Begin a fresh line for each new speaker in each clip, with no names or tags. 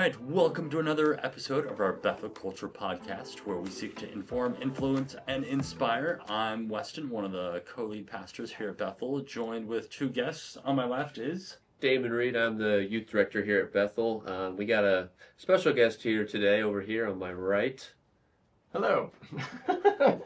right, welcome to another episode of our Bethel Culture Podcast, where we seek to inform, influence, and inspire. I'm Weston, one of the co-lead pastors here at Bethel, joined with two guests. On my left is
Damon Reed. I'm the youth director here at Bethel. We got a special guest here today over here on my right.
Hello.
Why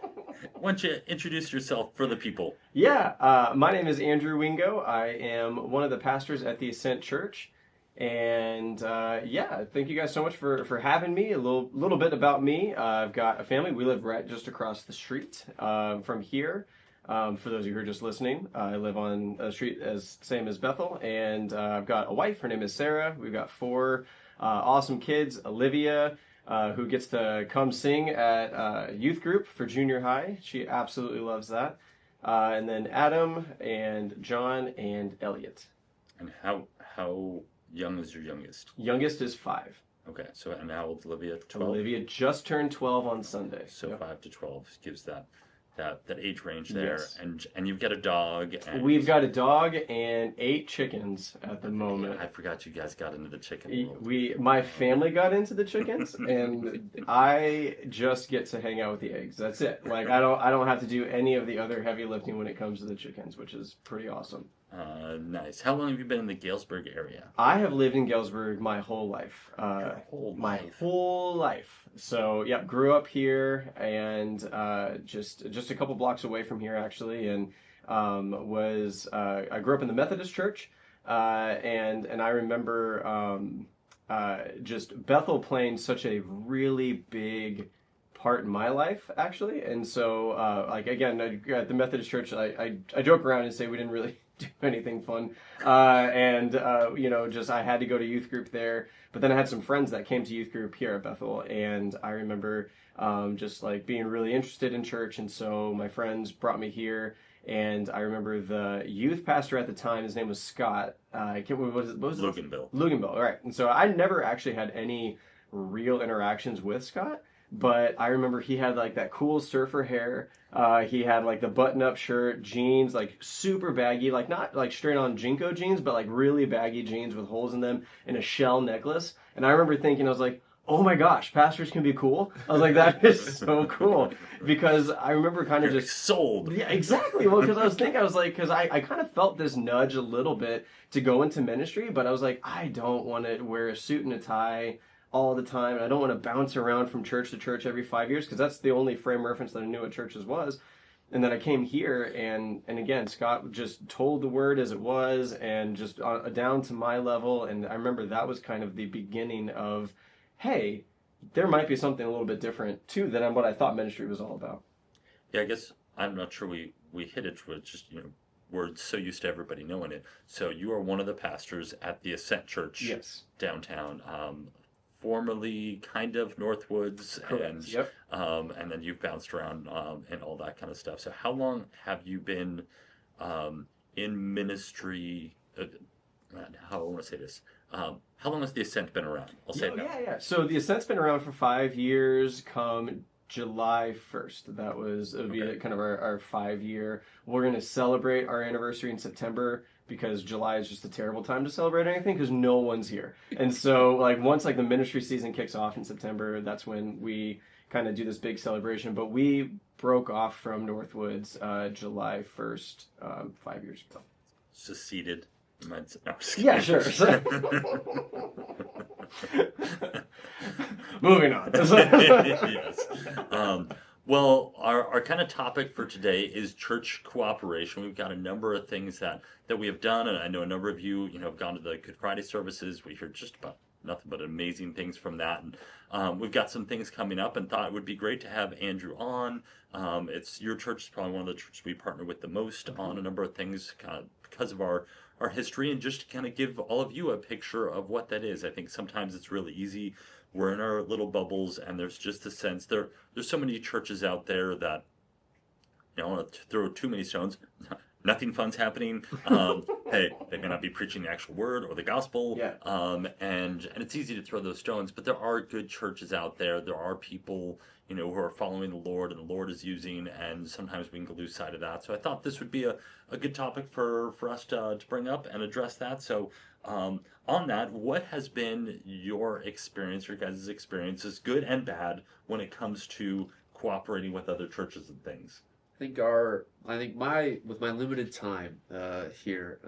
don't you introduce yourself for the people?
Yeah, my name is Andrew Wingo. I am one of the pastors at the Ascent Church. And thank you guys so much for having me. A little bit about me. I've got a family. We live right just across the street from here. For those of you who are just listening, I live on a street same as Bethel, and I've got a wife. Her name is Sarah. We've got four awesome kids. Olivia, who gets to come sing at youth group for junior high. She absolutely loves that. And then Adam and John and Elliot.
And how young is your youngest?
Youngest is 5.
Okay, so and how old's Olivia? 12?
Olivia just turned 12 on Sunday.
So
Yep.
5 to 12 gives that age range there.
Yes.
And you've got a dog. And
We've got a dog and 8 chickens at the moment.
I forgot you guys got into the chicken world.
My family got into the chickens, and I just get to hang out with the eggs. That's it. Like I don't have to do any of the other heavy lifting when it comes to the chickens, which is pretty awesome.
Nice. How long have you been in the Galesburg area?
I have lived in Galesburg my whole life.
My
whole life. So, grew up here and just a couple blocks away from here actually, and I grew up in the Methodist church, and I remember just Bethel playing such a really big part in my life actually, and so again at the Methodist church, I joke around and say we didn't really do anything fun, just I had to go to youth group there, but then I had some friends that came to youth group here at Bethel, and I remember just like being really interested in church, and so my friends brought me here, and I remember the youth pastor at the time, his name was Scott, what was
Luganville.
Luganville, all right, and so I never actually had any real interactions with Scott. But I remember he had like that cool surfer hair. He had like the button-up shirt, jeans, like super baggy, like not like straight on Jinko jeans, but like really baggy jeans with holes in them, and a shell necklace. And I remember thinking, I was like, oh my gosh, pastors can be cool. I was like, that is so cool. Because I remember kind of just
sold.
Yeah, exactly. Well, because I kind of felt this nudge a little bit to go into ministry, but I was like, I don't want to wear a suit and a tie all the time, and I don't want to bounce around from church to church every 5 years, because that's the only frame reference that I knew what churches was. And then I came here, and again, Scott just told the word as it was, and just down to my level, and I remember that was kind of the beginning of, hey, there might be something a little bit different too than what I thought ministry was all about.
Yeah, I guess I'm not sure we hit it with just, we're so used to everybody knowing it. So you are one of the pastors at the Ascent Church.
Yes.
Downtown. Formerly kind of Northwoods.
Correct. Yep.
And then you've bounced around and all that kind of stuff. So how long have you been in ministry? How I want to say this? How long has the Ascent been around? I'll say it now.
Yeah. So the Ascent's been around for 5 years. Come July 1st, it would be kind of our 5-year. We're going to celebrate our anniversary in September, because July is just a terrible time to celebrate anything because no one's here. And so once the ministry season kicks off in September, that's when we kind of do this big celebration. But we broke off from Northwoods July 1st, 5 years ago.
Seceded.
Yeah, sure. Moving on.
Yes. Well, our kind of topic for today is church cooperation. We've got a number of things that we have done, and I know a number of you, have gone to the Good Friday services. We hear just about nothing but amazing things from that, and we've got some things coming up, and thought it would be great to have Andrew on. It's your church is probably one of the churches we partner with the most on a number of things, kind of because of our history, and just to kind of give all of you a picture of what that is. I think sometimes it's really easy. We're in our little bubbles, and there's just a sense there's so many churches out there that I don't want to throw too many stones. Nothing fun's happening. hey, they may not be preaching the actual word or the gospel,
Yeah.
and it's easy to throw those stones, but there are good churches out there. There are people, who are following the Lord and the Lord is using, and sometimes we can lose sight of that. So I thought this would be a good topic for us to bring up and address that. So on that, what has been your experience, your guys' experiences, good and bad, when it comes to cooperating with other churches and things?
I think with my limited time here,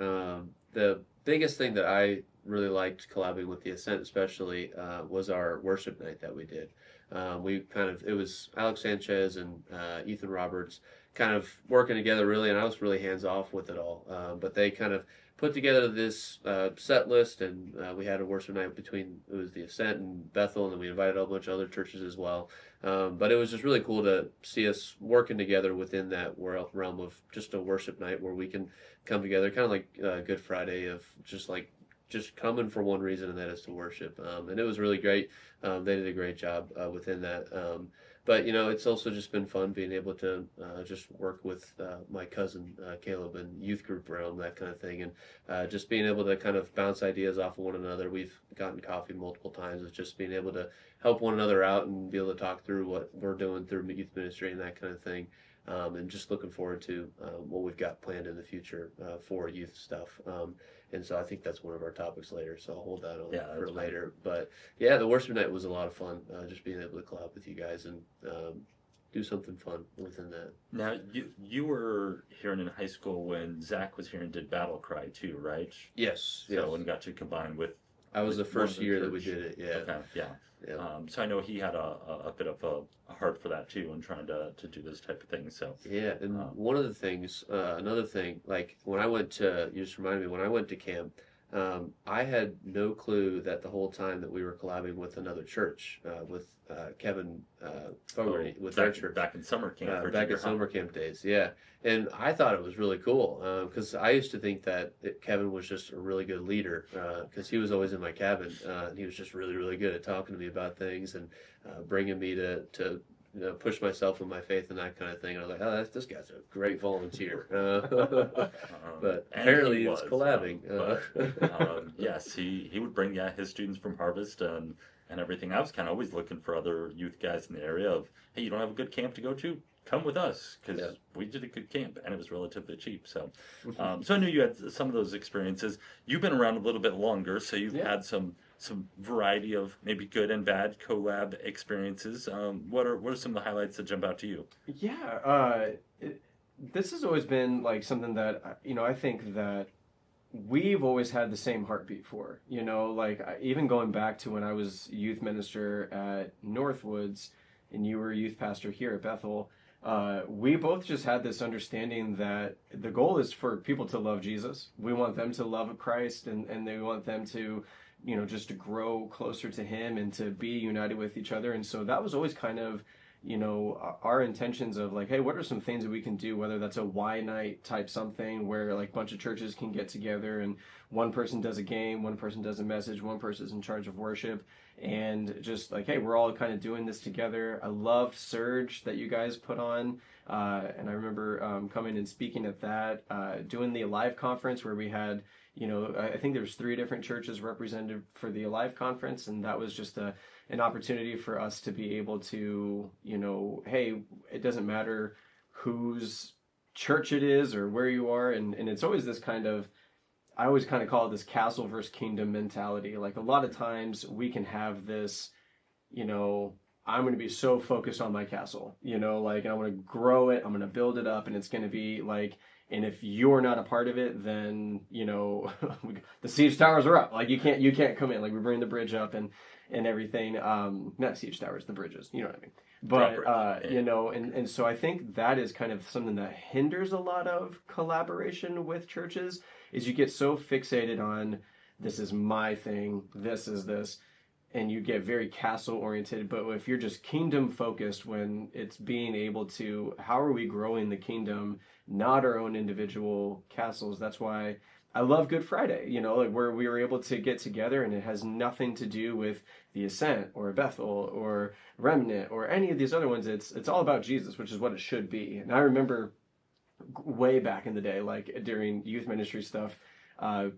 the biggest thing that I really liked collabing with the Ascent, especially, was our worship night that we did. It was Alex Sanchez and Ethan Roberts kind of working together really, and I was really hands off with it all. But they kind of put together this set list, and we had a worship night it was the Ascent and Bethel, and then we invited a bunch of other churches as well. But it was just really cool to see us working together within that realm of just a worship night where we can come together, kind of like Good Friday, of just coming for one reason, and that is to worship. And it was really great. They did a great job within that. But it's also just been fun being able to just work with my cousin Caleb in youth group realm, that kind of thing, and just being able to kind of bounce ideas off of one another. We've gotten coffee multiple times with just being able to help one another out and be able to talk through what we're doing through youth ministry and that kind of thing. And just looking forward to what we've got planned in the future for youth stuff. And so I think that's one of our topics later, so I'll hold that on for later. But yeah, the worship night was a lot of fun, just being able to collab with you guys and do something fun within that.
Now, you were here in high school when Zach was here and did Battle Cry too, right?
Yes.
So and got to combine with.
I was the first year that we
church.
did it. Yeah.
Okay. Yeah.
Yeah.
So I know he had a bit of a heart for that too, and trying to do this type of thing. So
yeah, and one of the things, another thing, like when I went to, you just reminded me, when I went to camp, I had no clue that the whole time that we were collabing with another church, with Kevin Fogarty, with their church.
Back in summer camp.
Back in summer camp days, yeah. And I thought it was really cool, because I used to think that Kevin was just a really good leader, because he was always in my cabin, and he was just really, really good at talking to me about things and bringing me to push myself in my faith and that kind of thing. And I was like, oh, this guy's a great volunteer. But apparently he was collabing.
Yes, he would bring his students from Harvest and everything. I was kind of always looking for other youth guys in the area of, hey, you don't have a good camp to go to? Come with us, because we did a good camp and it was relatively cheap. So, so I knew you had some of those experiences. You've been around a little bit longer, so you've had some variety of maybe good and bad collab experiences. What are some of the highlights that jump out to you?
Yeah, this has always been like something that I think that we've always had the same heartbeat for. Like even going back to when I was youth minister at Northwoods and you were youth pastor here at Bethel. We both just had this understanding that the goal is for people to love Jesus. We want them to love Christ, and they want them to, just to grow closer to Him and to be united with each other. And so that was always kind of, our intentions of like, hey, what are some things that we can do, whether that's a Y night type something where like a bunch of churches can get together and one person does a game, one person does a message, one person's in charge of worship, and just like, hey, we're all kind of doing this together. I loved Surge that you guys put on, and I remember coming and speaking at that, doing the Alive conference where we had, I think there was 3 different churches represented for the Alive conference, and that was just an opportunity for us to be able to, hey, it doesn't matter whose church it is or where you are, and it's always this kind of, I always kind of call it this castle versus kingdom mentality. Like a lot of times we can have this, I'm going to be so focused on my castle, like, and I'm going to grow it, I'm going to build it up, and it's going to be like, and if you're not a part of it, then, the siege towers are up. Like you can't come in. Like we bring the bridge up and everything. Not siege towers, the bridges, you know what I mean? But, and so I think that is kind of something that hinders a lot of collaboration with churches, is you get so fixated on, this is my thing, this is this, and you get very castle oriented. But if you're just kingdom focused, when it's being able to, how are we growing the kingdom, not our own individual castles? That's why I love Good Friday, like where we were able to get together, and it has nothing to do with the Ascent or Bethel or Remnant or any of these other ones. It's all about Jesus, which is what it should be. And I remember way back in the day, like during youth ministry stuff, I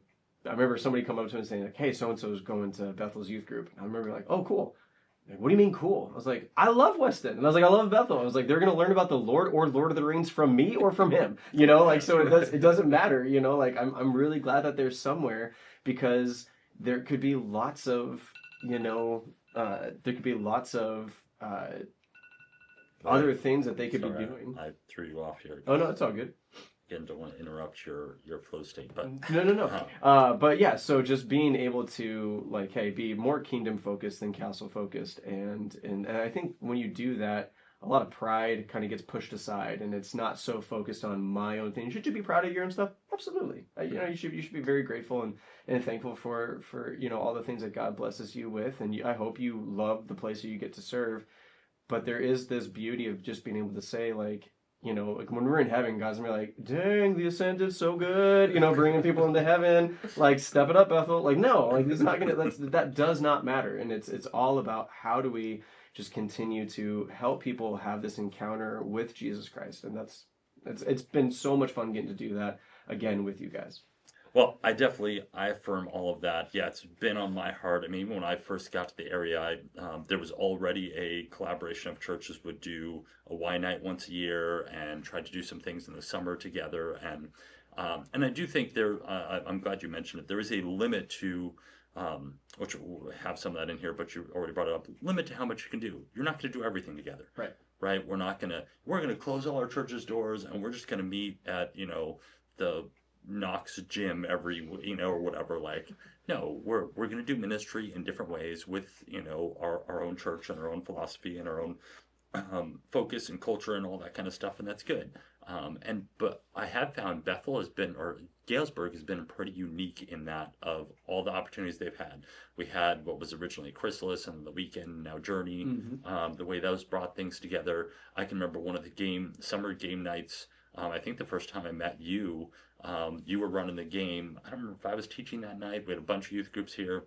remember somebody come up to me and saying like, "Hey, so and so is going to Bethel's youth group." And I remember like, "Oh, cool." Like, what do you mean cool? I was like, "I love Weston," and I was like, "I love Bethel." I was like, "They're gonna learn about the Lord or Lord of the Rings from me or from him," you know. Like, so it doesn't matter, you know. Like, I'm really glad that they're somewhere because there could be lots of, you know, there could be lots of other things that they could be doing.
I threw you off here.
Oh no, it's all good.
Again, don't want to interrupt your flow state, but
no. But yeah, so just being able to like, hey, be more kingdom focused than castle focused, and I think when you do that, a lot of pride kind of gets pushed aside, and it's not so focused on my own thing. Should you be proud of your own stuff? Absolutely. You know, you should be very grateful and thankful for you know all the things that God blesses you with, and I hope you love the place that you get to serve. But there is this beauty of just being able to say like, you know, like when we're in heaven, God's gonna be like, "Dang, the ascent is so good," you know, bringing people into heaven, like, "Step it up, Bethel." Like, no, like it's not gonna. That does not matter, and it's all about how do we just continue to help people have this encounter with Jesus Christ, and it's been so much fun getting to do that again with you guys.
Well, I affirm all of that. Yeah, it's been on my heart. I mean, even when I first got to the area, there was already a collaboration of churches would do a Y night once a year and try to do some things in the summer together. And I do think I'm glad you mentioned it. There is a limit to, which we'll have some of that in here, but you already brought it up. Limit to how much you can do. You're not going to do everything together. Right. We're going to close all our church's doors and we're just going to meet at, you know, the Knox gym every, you know, or whatever. Like, no, we're going to do ministry in different ways with, you know, our own church and our own philosophy and our own focus and culture and all that kind of stuff, and that's good. But I have found Galesburg has been pretty unique in that of all the opportunities they've had. We had what was originally Chrysalis and the weekend, now Journey, the way those brought things together. I can remember one of the summer game nights. I think the first time I met you, you were running the game. I don't remember if I was teaching that night. We had a bunch of youth groups here,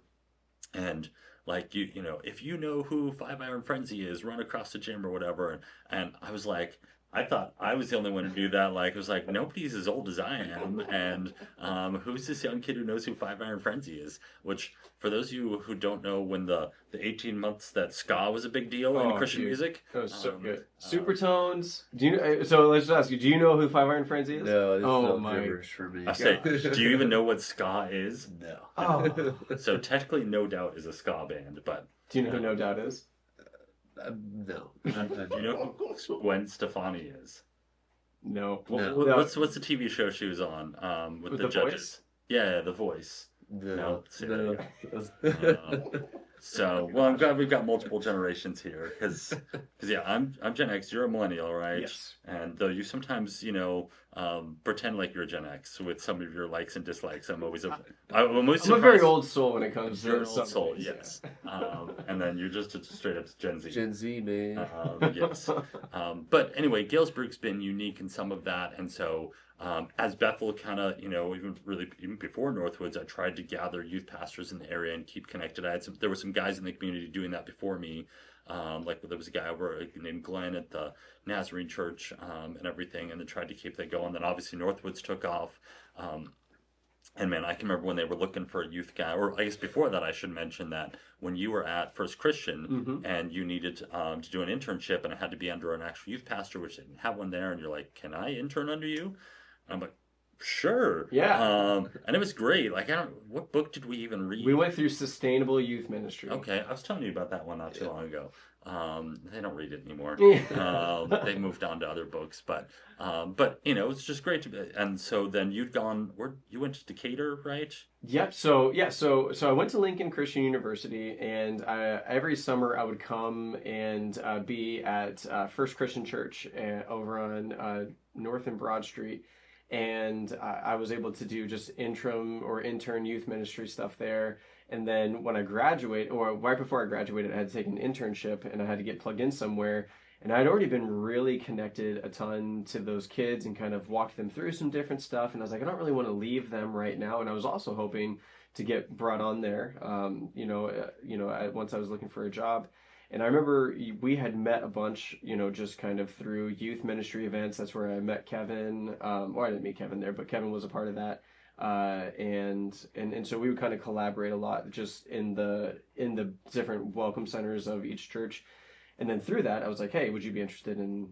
and like you know, if you know who Five Iron Frenzy is, run across the gym or whatever. And I was like, I thought I was the only one to do that. Like, it was like, nobody's as old as I am. And who's this young kid who knows who Five Iron Frenzy is? Which, for those of you who don't know, when the 18 months that ska was a big deal in Christian music.
That was so good. Supertones. Do you? So let's just ask you, do you know who Five Iron Frenzy is?
No, this is all gibberish for me.
I say, do you even know what ska is?
No.
Oh.
So technically, No Doubt is a ska band, but...
Do you know who No Doubt is?
No.
Do you know who Gwen Stefani is?
No.
What's the TV show she was on with the judges?
Voice?
Yeah, The Voice.
No.
So, well, I'm glad we've got multiple generations here, because yeah, I'm Gen X, you're a millennial, right?
Yes.
And though you sometimes, you know, pretend like you're Gen X with some of your likes and dislikes, I'm a
very old soul when it comes to
old soul, yes. Yeah. And then you're just a straight up Gen Z.
Gen Z, man.
Yes. But anyway, Galesburg's been unique in some of that, and so. As Bethel kind of, you know, even before Northwoods, I tried to gather youth pastors in the area and keep connected. There were some guys in the community doing that before me. Like there was a guy over named Glenn at the Nazarene Church and everything, and then tried to keep that going. Then obviously Northwoods took off. And man, I can remember when they were looking for a youth guy, or I guess before that, I should mention that when you were at First Christian and you needed to do an internship, and it had to be under an actual youth pastor, which they didn't have one there, and you're like, "Can I intern under you?" I'm like, "Sure."
Yeah.
And it was great. Like, what book did we even read?
We went through Sustainable Youth Ministry.
Okay, I was telling you about that one not too long ago. They don't read it anymore. They moved on to other books, but you know, it's just great to be. And so then you went to Decatur, right?
Yep. So I went to Lincoln Christian University, and every summer I would come and be at First Christian Church over on North and Broad Street, and I was able to do just interim or intern youth ministry stuff there. And then when I graduated, or right before I graduated, I had to take an internship, and I had to get plugged in somewhere. And I'd already been really connected a ton to those kids and kind of walked them through some different stuff. And I was like, I don't really want to leave them right now. And I was also hoping to get brought on there, once I was looking for a job. And I remember we had met a bunch, you know, just kind of through youth ministry events. That's where I met Kevin. Well, I didn't meet Kevin there, but Kevin was a part of that. And so we would kind of collaborate a lot just in the different welcome centers of each church. And then through that, I was like, hey, would you be interested in,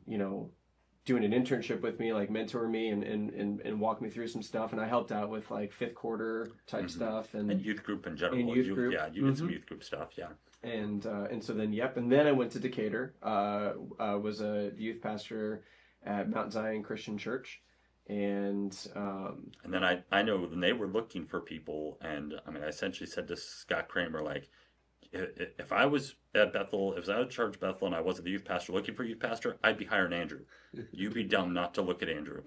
doing an internship with me, like mentor me and walk me through some stuff? And I helped out with like fifth quarter type stuff
and youth group in general.
And youth group.
Yeah, you did some youth group stuff. Yeah.
And so then, and then I went to Decatur. Was a youth pastor at Mount Zion Christian Church. And
then I know when they were looking for people, and I mean, I essentially said to Scott Kramer, like, if I was at Bethel, if I was at Church Bethel and I wasn't the youth pastor looking for a youth pastor, I'd be hiring Andrew. You'd be dumb not to look at Andrew.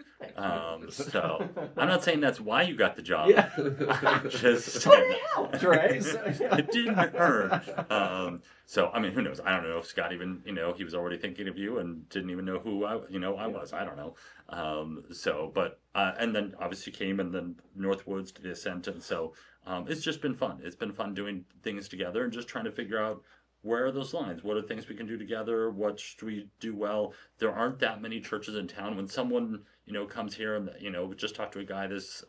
So I'm not saying that's why you got the job.
Yeah.
I'm just saying
that. Right?
It didn't hurt. So I mean, who knows? I don't know if Scott even, he was already thinking of you and didn't even know who I was. I don't know. And then obviously came and then Northwoods to the Ascent, and so it's just been fun. It's been fun doing things together and just trying to figure out where are those lines? What are things we can do together? What should we do well? There aren't that many churches in town. When someone, comes here and, we just talked to a guy this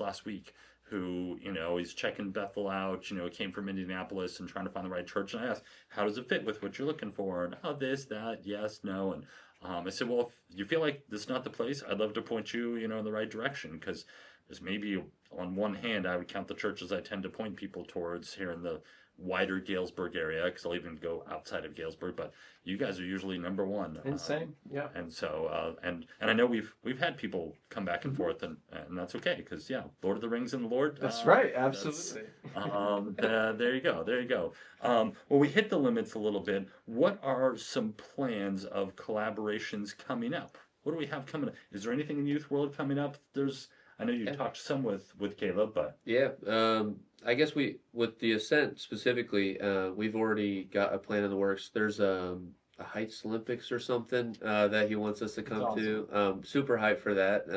last week who, he's checking Bethel out, came from Indianapolis and trying to find the right church. And I asked, how does it fit with what you're looking for? And this, that, yes, no. And I said, well, if you feel like this is not the place, I'd love to point you, in the right direction, because there's maybe on one hand, I would count the churches I tend to point people towards here in the wider Galesburg area, because I'll even go outside of Galesburg, but you guys are usually number one.
Insane, yeah.
And so, and I know we've had people come back and forth, and that's okay, because Lord of the Rings and the Lord.
That's right, absolutely.
There you go. Well, we hit the limits a little bit. What are some plans of collaborations coming up? What do we have coming up? Is there anything in the youth world coming up? I know you talked some with Caleb, but
I guess with the Ascent specifically, we've already got a plan in the works. There's a Heights Olympics or something that he wants us to come to. Super hyped for that.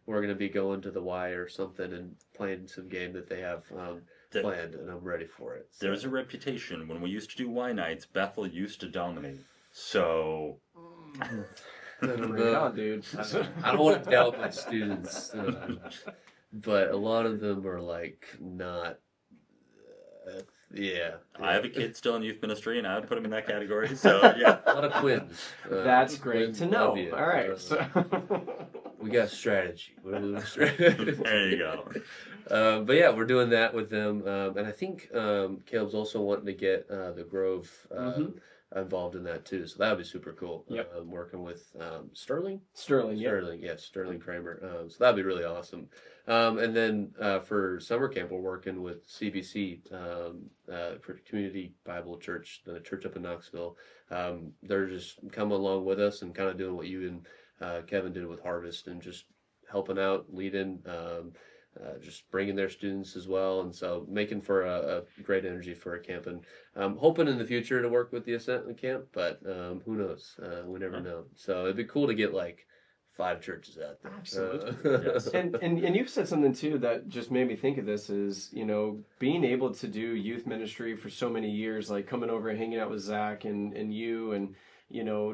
We're going to be going to the Y or something and playing some game that they have planned, and I'm ready for it. So.
There's a reputation. When we used to do Y nights, Bethel used to dominate. So.
Bring it on, dude.
I don't want to doubt my students, but a lot of them are like not.
I have a kid still in youth ministry, and I would put him in that category. So yeah,
a lot of twins.
That's great to know. All right, so
we got strategy.
There you go.
But yeah, we're doing that with them, and I think Caleb's also wanting to get the Grove. Involved in that too, so that would be super cool.
Yep.
Working with Sterling Kramer, so that'd be really awesome. And then for summer camp, we're working with CBC, Community Bible Church, the church up in Knoxville. They're just coming along with us and kind of doing what you and Kevin did with Harvest, and just helping out, leading. Just bringing their students as well, and so making for a great energy for a camp, and hoping in the future to work with the Ascent and camp, but who knows? We never know. So it'd be cool to get like 5 churches out there.
Absolutely. Yes. And you've said something too that just made me think of this is, being able to do youth ministry for so many years, like coming over and hanging out with Zach and you, and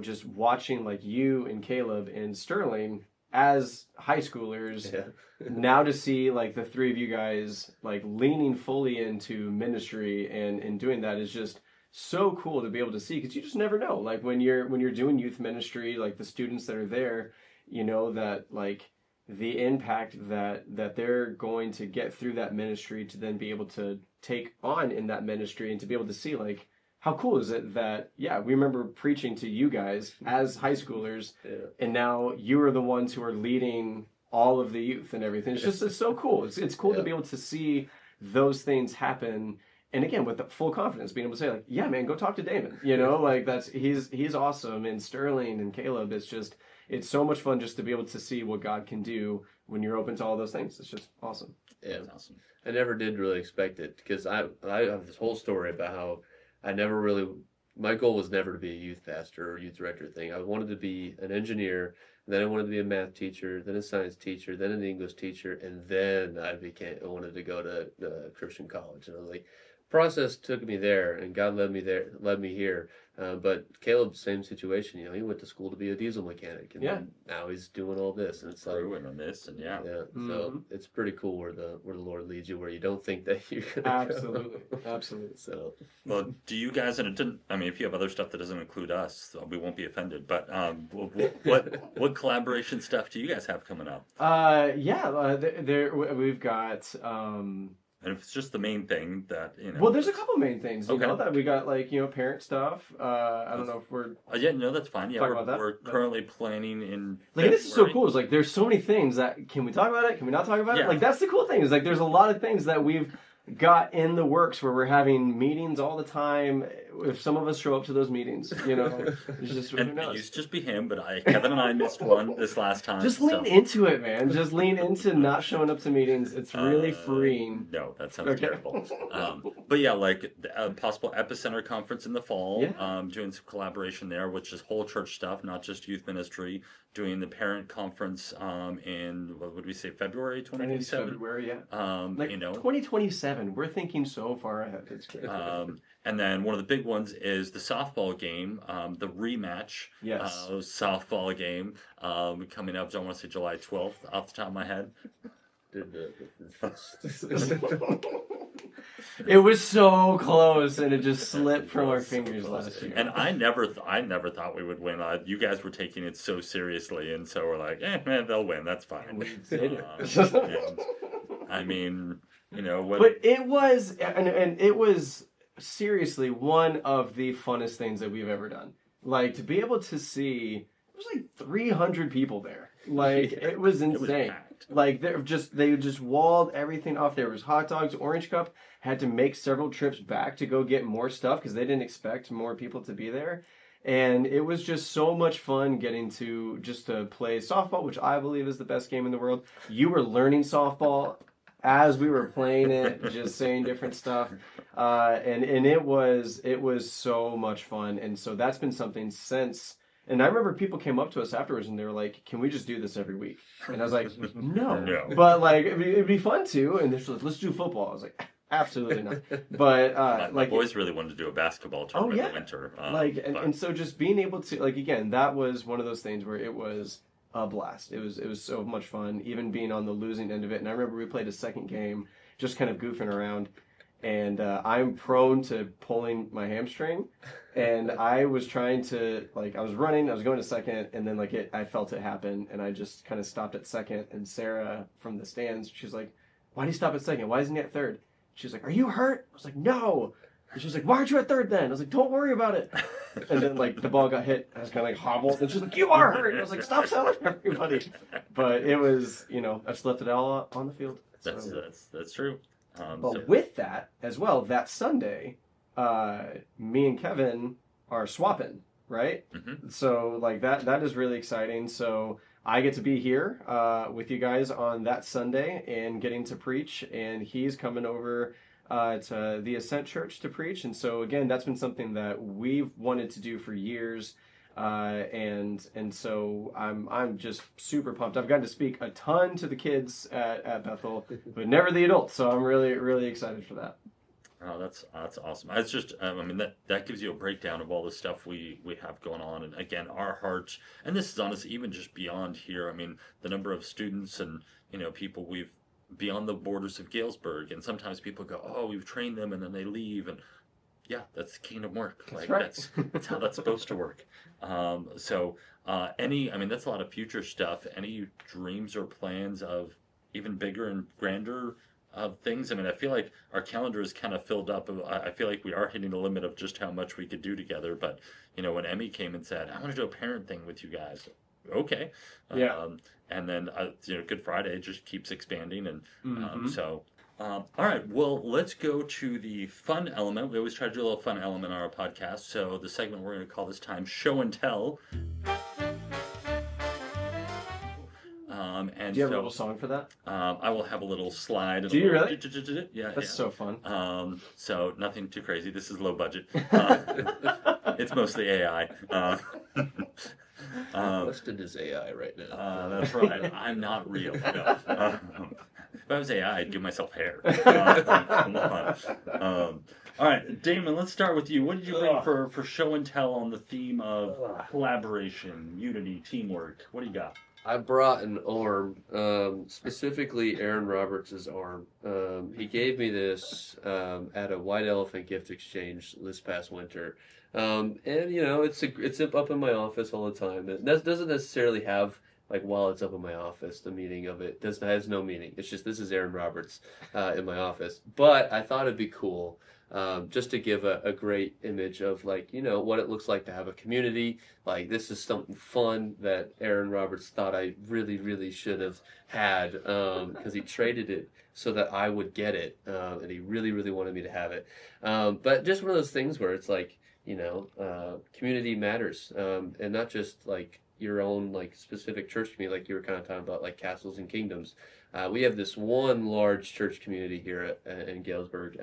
just watching like you and Caleb and Sterling as high schoolers. Now to see like the 3 of you guys like leaning fully into ministry and doing that is just so cool to be able to see, because you just never know, like when you're doing youth ministry, like the students that are there, that like the impact that they're going to get through that ministry to then be able to take on in that ministry, and to be able to see like how cool is it that, we remember preaching to you guys as high schoolers, and now you are the ones who are leading all of the youth and everything. It's so cool. It's cool to be able to see those things happen. And again, with the full confidence, being able to say like, yeah, man, go talk to Damon, like he's awesome. And Sterling and Caleb, it's so much fun just to be able to see what God can do when you're open to all those things. It's just awesome.
Yeah. Awesome. I never did really expect it, because I have this whole story about how my goal was never to be a youth pastor or youth director thing. I wanted to be an engineer, then I wanted to be a math teacher, then a science teacher, then an English teacher, and then I wanted to go to Christian college. And I was like, process took me there, and God led me here. But Caleb, same situation. He went to school to be a diesel mechanic, and then now he's doing all this, and it's like,
and this, and yeah.
So it's pretty cool where the Lord leads you, where you don't think that you're gonna
absolutely.
So,
well, do you guys? And it didn't. I mean, if you have other stuff that doesn't include us, we won't be offended. But what collaboration stuff do you guys have coming up?
We've got.
And if it's just the main thing that,
Well, there's a couple main things,
Okay.
that we got, parent stuff. I don't know if we're...
yeah, no, that's fine. Yeah,
talk about that.
we're currently planning in
this is so cool. It's like, there's so many things that, can we talk about it? Can we not talk about it?
Yeah.
That's the cool thing. Is like, there's a lot of things that we've got in the works where we're having meetings all the time. If some of us show up to those meetings, it's just who
And
knows.
it used to just be him, but Kevin and I missed one this last time.
Just lean into it, man. Just lean into not showing up to meetings. It's really freeing.
No, that sounds terrible. But yeah, a possible Epicenter conference in the fall.
Yeah.
Doing some collaboration there, which is whole church stuff, not just youth ministry. Doing the parent conference in, what would we say, February 2027?
February, yeah. 2027. We're thinking so far ahead. It's crazy.
And then one of the big ones is the softball game, the rematch softball game coming up. I want to say July 12th off the top of my head.
It was so close, and it just slipped from our fingers last year.
And I never thought we would win. You guys were taking it so seriously, and so we're like, man, they'll win. That's fine.
We did it.
I mean, what?
But it was, and it was seriously one of the funnest things that we've ever done. Like, to be able to see, there was like 300 people there. Like, it was insane.
It was packed.
Like, they just walled everything off. There was hot dogs. Orange Cup had to make several trips back to go get more stuff because they didn't expect more people to be there. And it was just so much fun getting to just to play softball, which I believe is the best game in the world. You were learning softball as we were playing it, just saying different stuff. And it was so much fun. And so that's been something since... And I remember people came up to us afterwards and they were like, "Can we just do this every week?" And I was like, no. But like, it'd be fun too. And they're just like, "Let's do football." I was like, absolutely not. But
my boys really wanted to do a basketball tournament in the winter.
And so just being able to, like, again, that was one of those things where it was a blast. It was so much fun, even being on the losing end of it. And I remember we played a second game, just kind of goofing around. And I'm prone to pulling my hamstring, and I was trying to, I was running, I was going to second, and then I felt it happen, and I just kind of stopped at second. And Sarah from the stands, she's like, "Why do you stop at second? Why isn't he at third?" She's like, "Are you hurt?" I was like, "No." And she's like, "Why aren't you at third then?" I was like, "Don't worry about it." And then the ball got hit, I was kind of hobbled, and she's like, "You are hurt." And I was like, "Stop telling everybody." But it was, I just left it all on the field.
That's true.
But with that as well, that Sunday, me and Kevin are swapping, right?
Mm-hmm.
So that is really exciting. So I get to be here with you guys on that Sunday and getting to preach, and he's coming over to the Ascent Church to preach. And so again, that's been something that we've wanted to do for years. And so I'm just super pumped. I've gotten to speak a ton to the kids at Bethel, but never the adults. So I'm really, really excited for that.
Oh, that's awesome. It's just, that gives you a breakdown of all the stuff we have going on. And again, our heart, and this is honestly even just beyond here. I mean, the number of students and, people we've beyond the borders of Galesburg. And sometimes people go, "Oh, we've trained them," and then they leave. And yeah, that's kingdom work.
That's right.
That's how that's supposed to work. That's a lot of future stuff. Any dreams or plans of even bigger and grander things? I mean, I feel like our calendar is kind of filled up. I feel like we are hitting the limit of just how much we could do together. But, when Emmy came and said, "I want to do a parent thing with you guys." Okay.
Yeah.
And then, Good Friday just keeps expanding. And all right, well, let's go to the fun element. We always try to do a little fun element on our podcast. So the segment we're going to call this time Show and Tell.
Do you have a little song for that?
I will have a little slide.
Do you really?
Yeah.
That's so fun.
So nothing too crazy. This is low budget. It's mostly AI.
Listed as AI right now.
That's right. I'm not real. No. If I was AI, I'd give myself hair. Come on. All right, Damon, let's start with you. What did you bring for show and tell on the theme of collaboration, unity, teamwork? What do you got?
I brought an arm, specifically Aaron Roberts' arm. He gave me this at a White Elephant gift exchange this past winter. And it's up in my office all the time. It doesn't necessarily have like while it's up in my office, the meaning of it has no meaning. It's just this is Aaron Roberts in my office. But I thought it'd be cool just to give a great image of like what it looks like to have a community. Like this is something fun that Aaron Roberts thought I really really should have had because he traded it so that I would get it, and he really really wanted me to have it. But just one of those things where it's like community matters, and not just like your own like specific church community, like you were kind of talking about, like castles and kingdoms. We have this one large church community here in Galesburg,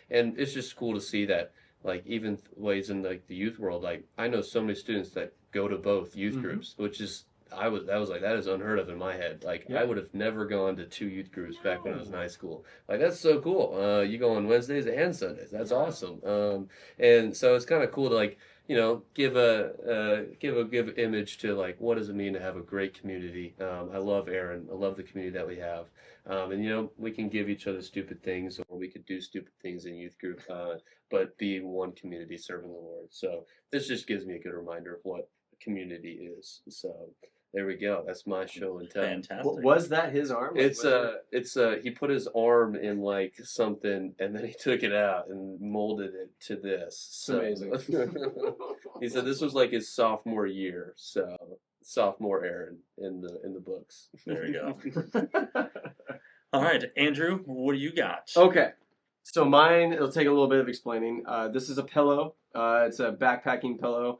and it's just cool to see that, like even ways in like the youth world. Like I know so many students that go to both youth groups, which is that was like that is unheard of in my head. Like I would have never gone to 2 youth groups back when I was in high school. Like that's so cool. You go on Wednesdays and Sundays. That's awesome. And so it's kind of cool to like give image to like what does it mean to have a great community. I love Aaron. I love the community that we have. And we can give each other stupid things, or we could do stupid things in youth group, but be one community serving the Lord. So this just gives me a good reminder of what community is. So there we go. That's my show and tell.
Fantastic.
Was that his arm?
He put his arm in like something, and then he took it out and molded it to this. So,
amazing.
He said this was like his sophomore year. So sophomore Aaron in the books.
There you go. All right, Andrew, what do you got?
Okay. So mine, it'll take a little bit of explaining. This is a pillow. It's a backpacking pillow.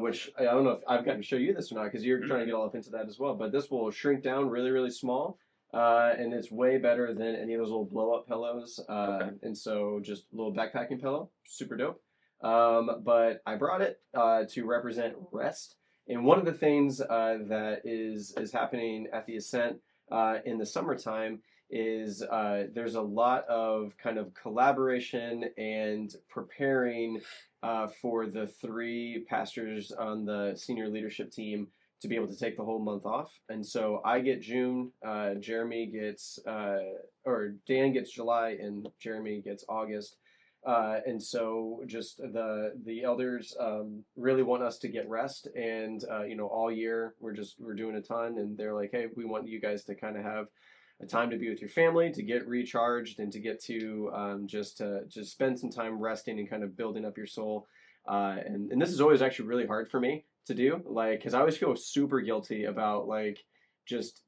Which I don't know if I've got to show you this or not because you're trying to get all up into that as well. But this will shrink down really, really small, and it's way better than any of those little blow-up pillows. And so just a little backpacking pillow, super dope. But I brought it to represent rest. And one of the things that is happening at the Ascent in the summertime is there's a lot of kind of collaboration and preparing for the 3 pastors on the senior leadership team to be able to take the whole month off. And so I get June, Jeremy gets, or Dan gets July, and Jeremy gets August. And so just the elders really want us to get rest, and all year we're doing a ton, and they're like, hey, we want you guys to kind of have a time to be with your family, to get recharged, and to get to just spend some time resting and kind of building up your soul. And this is always actually really hard for me to do, like, because I always feel super guilty about like just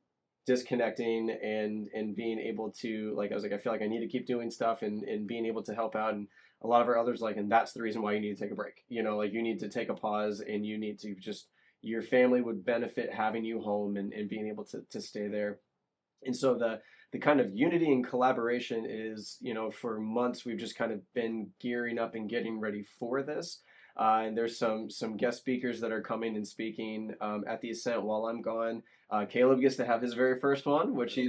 disconnecting and being able to, like, I was like, I feel like I need to keep doing stuff and being able to help out. And a lot of our elders like, and that's the reason why you need to take a break. Like you need to take a pause, and you need to just, your family would benefit having you home and being able to stay there. And so the kind of unity and collaboration is, for months we've just kind of been gearing up and getting ready for this. And there's some guest speakers that are coming and speaking at the Ascent while I'm gone. Caleb gets to have his very first one, which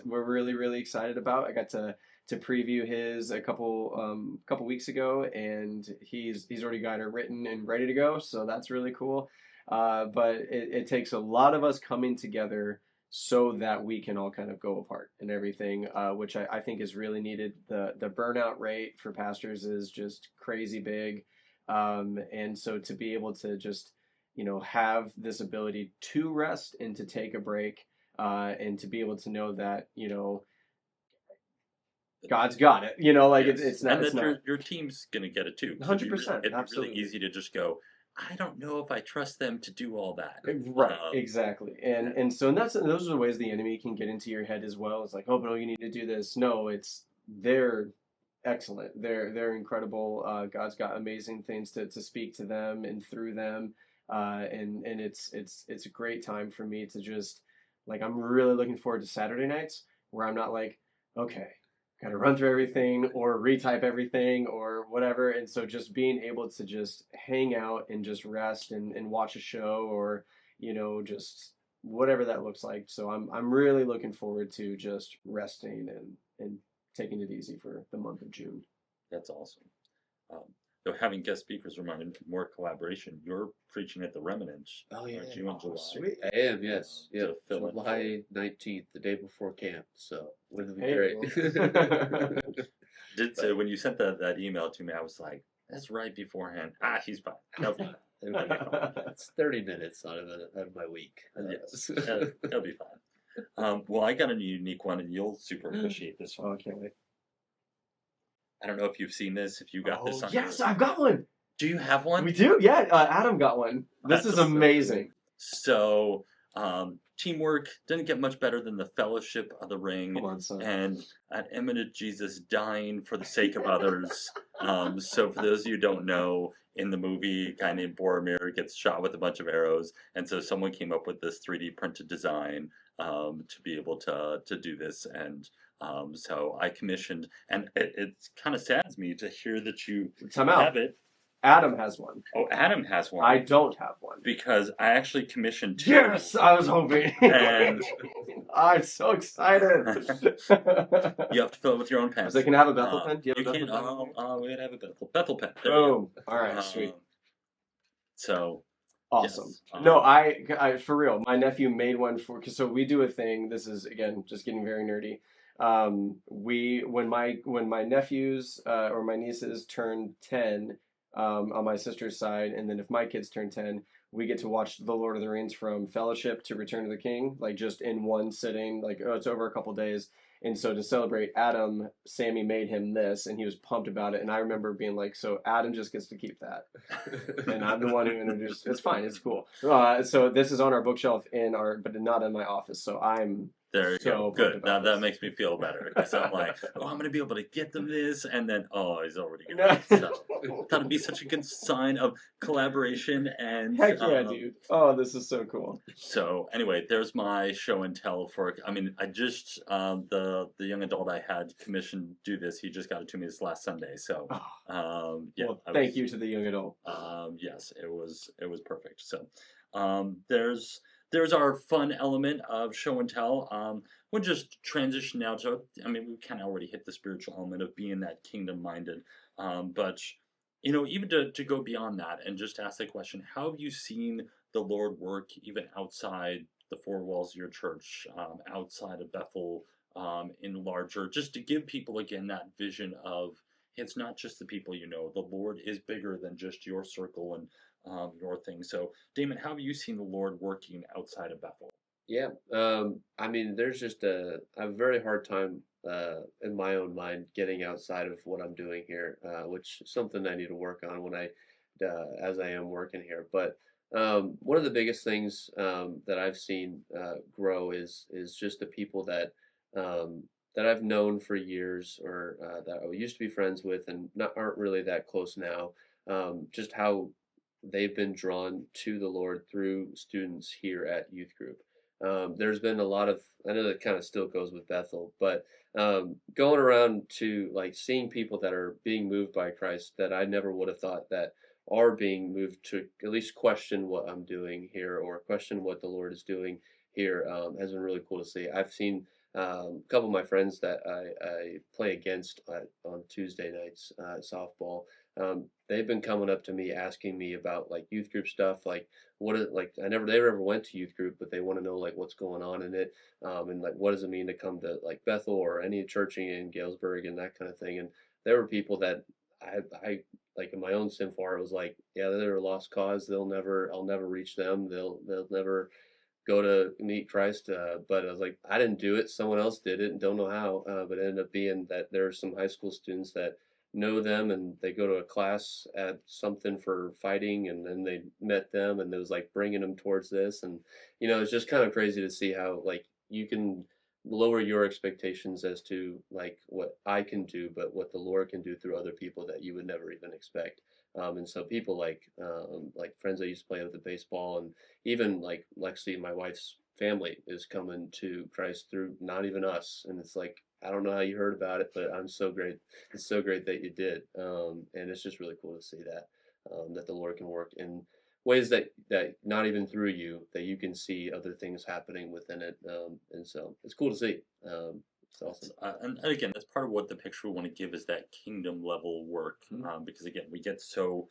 we're really really excited about. I got to preview his a couple weeks ago, and he's already got it written and ready to go. So that's really cool. But it takes a lot of us coming together so that we can all kind of go apart and everything, which I think is really needed. The burnout rate for pastors is just crazy big. And so to be able to just, have this ability to rest and to take a break, and to be able to know that, God's got it, it's not.
And
it's
that
not.
your team's going to get it too.
100%.
It'd be
Absolutely.
really easy to just go, I don't know if I trust them to do all that.
Right, exactly. And so those are the ways the enemy can get into your head as well. It's like, oh, no, you need to do this. No, they're excellent. They're incredible. God's got amazing things to speak to them and through them. And it's a great time for me to just, like, I'm really looking forward to Saturday nights where I'm not like, okay, got to run through everything or retype everything or whatever. And so just being able to just hang out and just rest and watch a show, or, just whatever that looks like. So I'm really looking forward to just resting and taking it easy for the month of June.
That's awesome. Um, so having guest speakers reminded me more collaboration. You're preaching at the Remnant,
Oh yeah,
aren't you, in July?
sweet. I am, yes. Yeah,
To fill in
July 19th, the day before camp. So it'll be
Hey,
great.
Did so when you sent that email to me, I was like, that's right beforehand. He's fine. He'll be fine. It'll be fine.
It's 30 minutes out of my week.
Yes, it'll be fine. Well, I got a unique one, and you'll super appreciate this one.
Oh, I can't wait.
I don't know if you've seen this. If you got this on
Yes,
your...
I've got one.
Do you have one?
We do. Yeah, Adam got one. This is
That's so
amazing.
So, teamwork didn't get much better than the Fellowship of the Ring,
Come on, son.
and an imminent Jesus dying for the sake of others. So, for those of you who don't know, in the movie, a guy named Boromir gets shot with a bunch of arrows, and so someone came up with this 3D printed design to be able to do this, and so I commissioned, and it kind of saddens me to hear that you
Time out.
have it.
Adam has one.
Oh, Adam has one.
I don't have one.
Because I actually commissioned two.
Yes, I was hoping.
And
I'm so excited.
you have to fill it with your own pen.
So they can have a Bethel pen? Do you have a
can.
Bethel pen?
We gotta have a Bethel pen. There you
Boom. All right,
go.
sweet.
So
Awesome.
yes,
No, I for real. My nephew made one so we do a thing. This is again just getting very nerdy. When my nephews or my nieces turn 10 on my sister's side, and then if my kids turn 10, we get to watch The Lord of the Rings from Fellowship to Return of the King, like just in one sitting. Like it's over a couple days. And so to celebrate Adam, Sammy made him this, and he was pumped about it. And I remember being like, so Adam just gets to keep that. And I'm the one who introduced. It's fine. It's cool. So this is on our bookshelf but not in my office. So I'm
there you
so
go. Good. Now
this.
that makes me feel better because I'm like, oh, I'm gonna be able to get them this, and then he's already got it. So that'd be such a good sign of collaboration and
Heck yeah, dude. Oh, this is so cool.
So anyway, there's my show and tell for. I mean, I just the young adult I had commissioned do this. He just got it to me this last Sunday. So yeah.
Well, thank you to the young adult.
Yes, it was perfect. So there's our fun element of show and tell. We'll just transition now to. I mean, we kind of already hit the spiritual element of being that kingdom minded, but even to go beyond that and just ask the question, how have you seen the Lord work even outside the four walls of your church, outside of Bethel, in larger, just to give people again that vision of it's not just the people the Lord is bigger than just your circle and your thing. So, Damon, how have you seen the Lord working outside of Bethel?
Yeah, I mean, there's just a very hard time in my own mind getting outside of what I'm doing here, which is something I need to work on as I am working here. But one of the biggest things that I've seen grow is just the people that I've known for years, or that I used to be friends with, and aren't really that close now. Just how they've been drawn to the Lord through students here at youth group. There's been a lot of, I know that kind of still goes with Bethel, but going around to like seeing people that are being moved by Christ that I never would have thought that are being moved to at least question what I'm doing here or question what the Lord is doing here has been really cool to see. I've seen a couple of my friends that I play against on Tuesday nights softball. They've been coming up to me asking me about like youth group stuff, like they never went to youth group, but they want to know like what's going on in it, and like what does it mean to come to like Bethel or any church in Galesburg and that kind of thing. And there were people that I like in my own sinful heart was like, yeah, they're a lost cause. I'll never reach them. They'll never go to meet Christ. But I was like, I didn't do it. Someone else did it and don't know how. But it ended up being that there are some high school students that know them and they go to a class at something for fighting, and then they met them and it was like bringing them towards this. And it's just kind of crazy to see how like you can lower your expectations as to like what I can do, but what the Lord can do through other people that you would never even expect. And so people like friends I used to play with the baseball, and even like Lexi, my wife's family, is coming to Christ through not even us. And it's like, I don't know how you heard about it, but I'm so great. It's so great that you did. And it's just really cool to see that, that the Lord can work in ways that not even through you that you can see other things happening within it, and so it's cool to see. It's awesome.
And again, that's part of what the picture we want to give is that kingdom level work.
Mhm.
Because again, we get so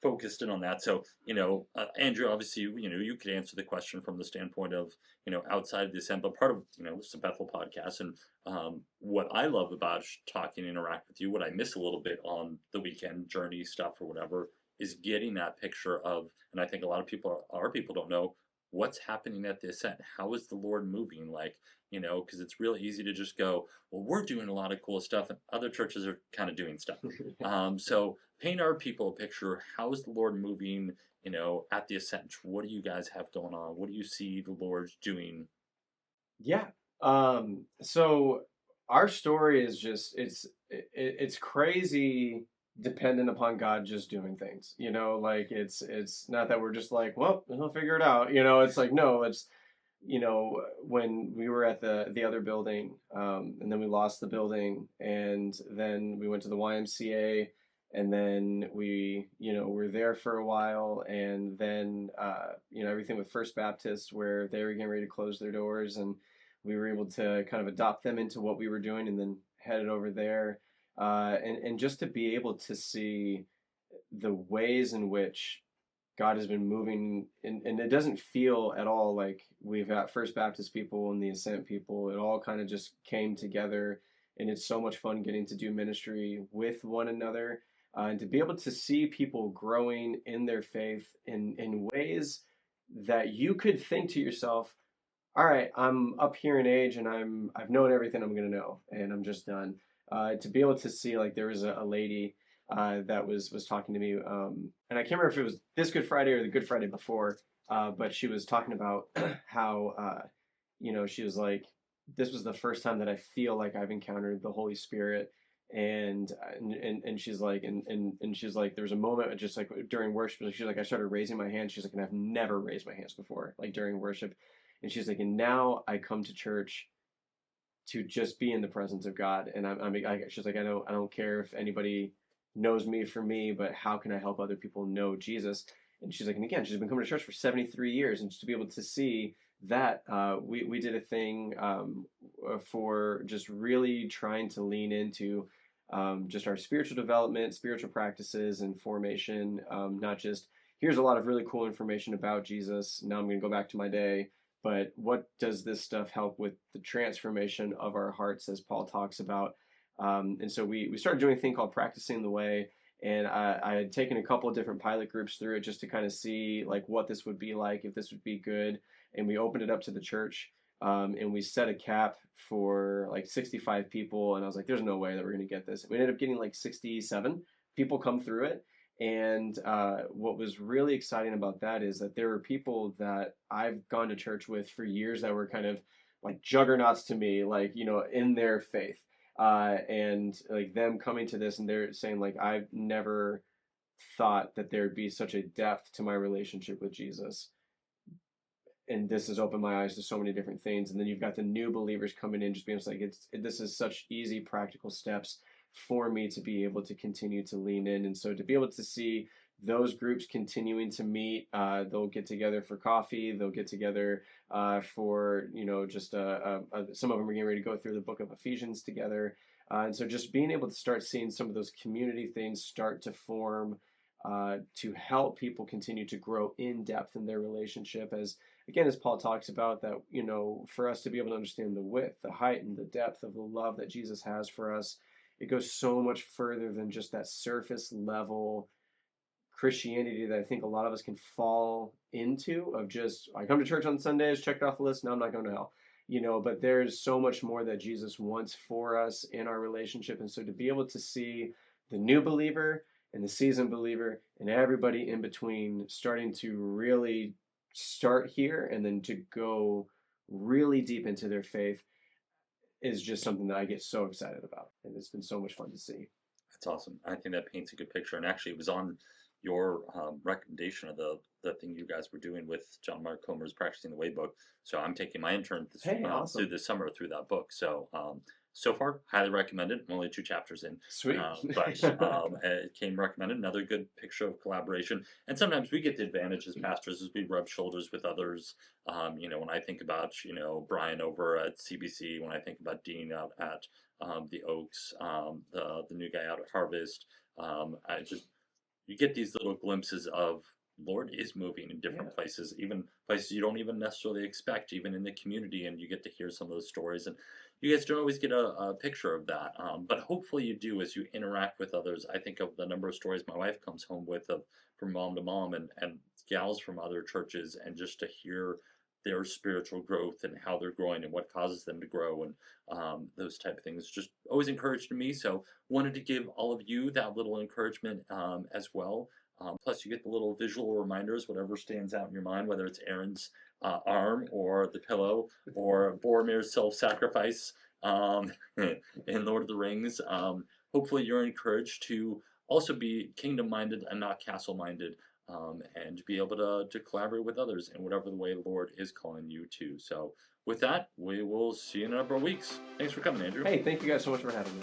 focused in on that. So, Andrew, obviously, you could answer the question from the standpoint of, outside of the Ascent, but part of, this is a Bethel podcast. And what I love about talking and interact with you, what I miss a little bit on the weekend journey stuff or whatever, is getting that picture of, and I think a lot of people, our people don't know what's happening at the Ascent. How is the Lord moving? Like, because it's real easy to just go, well, we're doing a lot of cool stuff and other churches are kind of doing stuff. So paint our people a picture. How is the Lord moving, at the Ascent? What do you guys have going on? What do you see the Lord doing?
Yeah. So our story is just it's crazy dependent upon God just doing things. Like it's not that we're just like, well, he'll figure it out. It's like no, it's when we were at the other building, and then we lost the building, and then we went to the YMCA, and then we were there for a while, and then everything with First Baptist where they were getting ready to close their doors, and we were able to kind of adopt them into what we were doing, and then headed over there, and just to be able to see the ways in which God has been moving, and it doesn't feel at all like we've got First Baptist people and the Ascent people. It all kind of just came together, and it's so much fun getting to do ministry with one another, and to be able to see people growing in their faith in ways that you could think to yourself, all right, I'm up here in age and I've known everything I'm gonna know and I'm just done. To be able to see, like, there was a lady that was talking to me, and I can't remember if it was this Good Friday or the Good Friday before, but she was talking about how she was like, this was the first time that I feel like I've encountered the Holy Spirit. And she's like, and she's like, there was a moment just like during worship, she's like, I started raising my hands. She's like, and I've never raised my hands before, like during worship. And she's like, and now I come to church to just be in the presence of God. And she's like, I don't care if anybody knows me for me, but how can I help other people know Jesus? And she's like, and again, she's been coming to church for 73 years, and just to be able to see that, we did a thing, for just really trying to lean into, just our spiritual development, spiritual practices, and formation. Not just here's a lot of really cool information about Jesus. Now I'm going to go back to my day, but what does this stuff help with the transformation of our hearts, as Paul talks about? And so we started doing a thing called Practicing the Way, and I had taken a couple of different pilot groups through it just to kind of see like what this would be like, if this would be good. And we opened it up to the church, and we set a cap for like 65 people, and I was like, there's no way that we're going to get this. We ended up getting like 67 people come through it. And what was really exciting about that is that there were people that I've gone to church with for years that were kind of like juggernauts to me, like, in their faith. And like them coming to this and they're saying, like, I've never thought that there'd be such a depth to my relationship with Jesus. And this has opened my eyes to so many different things. And then you've got the new believers coming in, just being like, this is such easy, practical steps for me to be able to continue to lean in. And so to be able to see those groups continuing to meet, they'll get together for coffee, they'll get together for, just some of them are getting ready to go through the book of Ephesians together. And so just being able to start seeing some of those community things start to form, to help people continue to grow in depth in their relationship, as Paul talks about, that, for us to be able to understand the width, the height, and the depth of the love that Jesus has for us, it goes so much further than just that surface level Christianity that I think a lot of us can fall into, of just, I come to church on Sundays, check it off the list, now I'm not going to hell. But there's so much more that Jesus wants for us in our relationship. And so to be able to see the new believer and the seasoned believer and everybody in between starting to really start here and then to go really deep into their faith is just something that I get so excited about. And it's been so much fun to see.
That's awesome. I think that paints a good picture. And actually, it was on your recommendation of the thing you guys were doing with John Mark Comer's Practicing the Way book. So I'm taking my intern
Hey, awesome.
through the summer through that book. So So far, highly recommended. I'm only 2 chapters in.
Sweet.
But it came recommended. Another good picture of collaboration. And sometimes we get the advantage as pastors as we rub shoulders with others. When I think about, Brian over at CBC, when I think about Dean out at the Oaks, the new guy out at Harvest, you get these little glimpses of Lord is moving in different
Yeah.
places, even places you don't even necessarily expect, even in the community, and you get to hear some of those stories. And you guys don't always get a picture of that, but hopefully you do as you interact with others. I think of the number of stories my wife comes home with of from mom to mom and gals from other churches, and just to hear their spiritual growth and how they're growing and what causes them to grow and those type of things just always encouraged me. So wanted to give all of you that little encouragement as well. Plus, you get the little visual reminders, whatever stands out in your mind, whether it's Aaron's arm or the pillow or Boromir's self-sacrifice in Lord of the Rings. Hopefully, you're encouraged to also be kingdom-minded and not castle-minded, and be able to collaborate with others in whatever the way the Lord is calling you to. So, with that, we will see you in a number of weeks. Thanks for coming, Andrew.
Hey, thank you guys so much for having me.